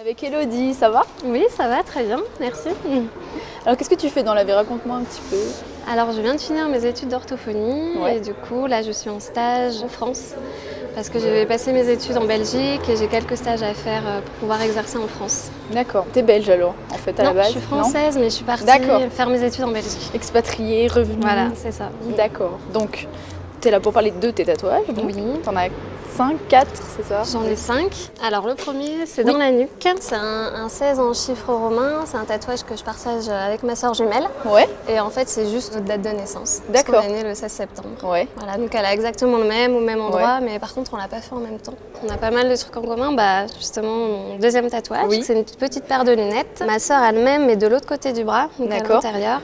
Avec Elodie, ça va? Oui, ça va, très bien, merci. Alors qu'est-ce que tu fais dans la vie? Raconte-moi un petit peu. Alors, je viens de finir mes études d'orthophonie Ouais. et du coup, là, je suis en stage en France parce que j'ai passé mes études en Belgique et j'ai quelques stages à faire pour pouvoir exercer en France. D'accord. T'es belge alors, en fait, à la Non, base? je suis française, mais je suis partie D'accord. faire mes études en Belgique. Expatriée, revenue. Voilà, c'est ça. D'accord. Donc, t'es là pour parler de tes tatouages. Donc. Oui. T'en as 5, 4, c'est ça? J'en ai 5. Alors le premier, c'est dans la nuque. C'est un 16 en chiffres romains. C'est un tatouage que je partage avec ma soeur jumelle. Ouais. Et en fait, c'est juste notre date de naissance. D'accord. Parce qu'on est née le 16 septembre. Ouais. Voilà, donc elle a exactement le même, au même endroit, mais par contre, on l'a pas fait en même temps. On a pas mal de trucs en commun. Bah, justement, mon deuxième tatouage, c'est une petite paire de lunettes. Ma soeur elle-même est de l'autre côté du bras, donc à l'intérieur.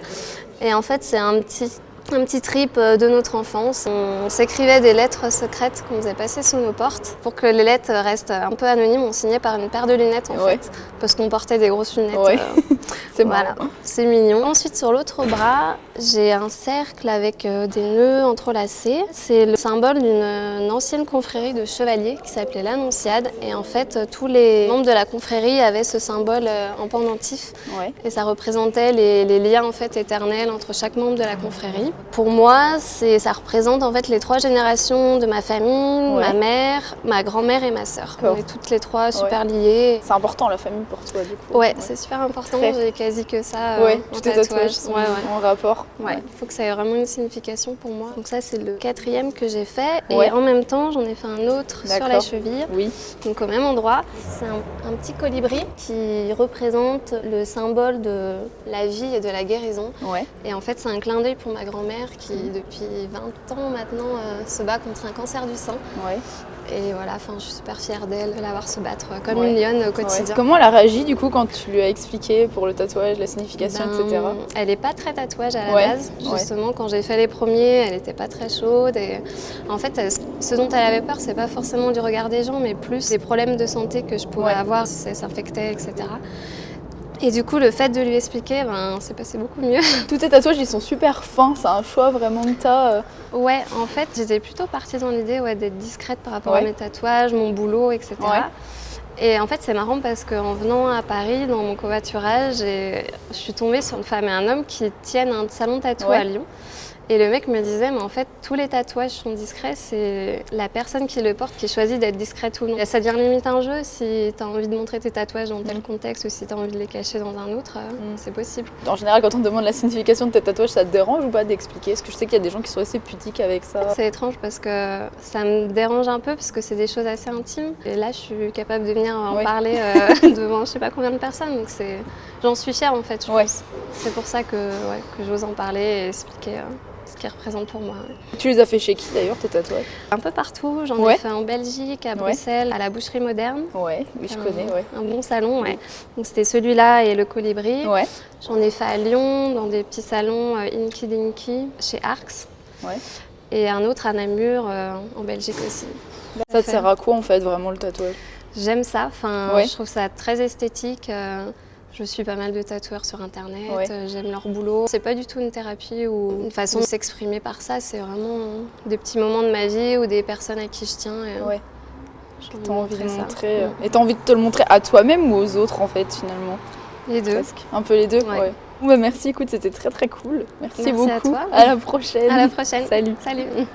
Et en fait, c'est un petit trip de notre enfance. On s'écrivait des lettres secrètes qu'on faisait passer sous nos portes. Pour que les lettres restent un peu anonymes, on signait par une paire de lunettes en fait, parce qu'on portait des grosses lunettes. C'est voilà, c'est mignon. Ensuite, sur l'autre bras, j'ai un cercle avec des nœuds entrelacés. C'est le symbole d'une ancienne confrérie de chevaliers qui s'appelait l'Annonciade. Et en fait, tous les membres de la confrérie avaient ce symbole en pendentif. Et ça représentait les liens en fait éternels entre chaque membre de la confrérie. Pour moi, ça représente en fait les 3 générations de ma famille, ma mère, ma grand-mère et ma sœur. On est toutes les 3 super liées. C'est important la famille pour toi du coup. Ouais, c'est super important. J'ai quasi que ça tous tes tatouages sont en rapport. Il faut que ça ait vraiment une signification pour moi. Donc ça, c'est le 4e que j'ai fait. Et en même temps, j'en ai fait un autre sur la cheville. Donc au même endroit. C'est un petit colibri qui représente le symbole de la vie et de la guérison. Et en fait, c'est un clin d'œil pour ma grand-mère qui, depuis 20 ans maintenant, se bat contre un cancer du sein. Et voilà, je suis super fière d'elle, de la voir se battre comme une lionne au quotidien. Comment elle a réagi du coup quand tu lui as expliqué pour le tatouage, la signification, etc. Elle n'est pas très tatouage à la base. Justement, quand j'ai fait les premiers, elle n'était pas très chaude. Et en fait, ce dont elle avait peur, c'est pas forcément du regard des gens, mais plus des problèmes de santé que je pouvais avoir si ça s'infectait, etc. Et du coup, le fait de lui expliquer, c'est passé beaucoup mieux. Tous tes tatouages, ils sont super fins, c'est un choix vraiment que t'as. Ouais, en fait, j'étais plutôt partie dans l'idée d'être discrète par rapport à mes tatouages, mon boulot, etc. Et en fait, c'est marrant parce qu'en venant à Paris, dans mon covoiturage, je suis tombée sur une femme et un homme qui tiennent un salon de tatou à Lyon. Et le mec me disait, mais en fait, tous les tatouages sont discrets, c'est la personne qui le porte qui choisit d'être discrète ou non. Ça devient limite un jeu, si tu as envie de montrer tes tatouages dans tel contexte ou si tu as envie de les cacher dans un autre, c'est possible. En général, quand on te demande la signification de tes tatouages, ça te dérange ou pas d'expliquer? Parce que je sais qu'il y a des gens qui sont assez pudiques avec ça. C'est étrange parce que ça me dérange un peu parce que c'est des choses assez intimes. Et là, je suis capable de venir en parler devant je sais pas combien de personnes, donc j'en suis fière en fait, je pense. C'est pour ça que j'ose en parler et expliquer ce qu'ils représentent pour moi. Tu les as fait chez qui d'ailleurs, tes tatouages? Un peu partout, j'en ai fait en Belgique, à Bruxelles, à la Boucherie Moderne. Oui, je connais. Un bon salon, Donc c'était celui-là et le colibri. J'en ai fait à Lyon, dans des petits salons Inky Dinky, chez Arx. Et un autre à Namur, en Belgique aussi. Ça te sert à quoi en fait, vraiment, le tatouage? J'aime ça, je trouve ça très esthétique. Je suis pas mal de tatoueurs sur internet, j'aime leur boulot. C'est pas du tout une thérapie ou une façon de s'exprimer par ça, c'est vraiment des petits moments de ma vie ou des personnes à qui je tiens. T'as envie de montrer. Et t'as envie de te le montrer à toi-même ou aux autres en fait finalement? Les deux. Presque. Un peu les deux, Merci, écoute, c'était très très cool. Merci beaucoup. À toi. À la prochaine. À la prochaine. Salut. Salut.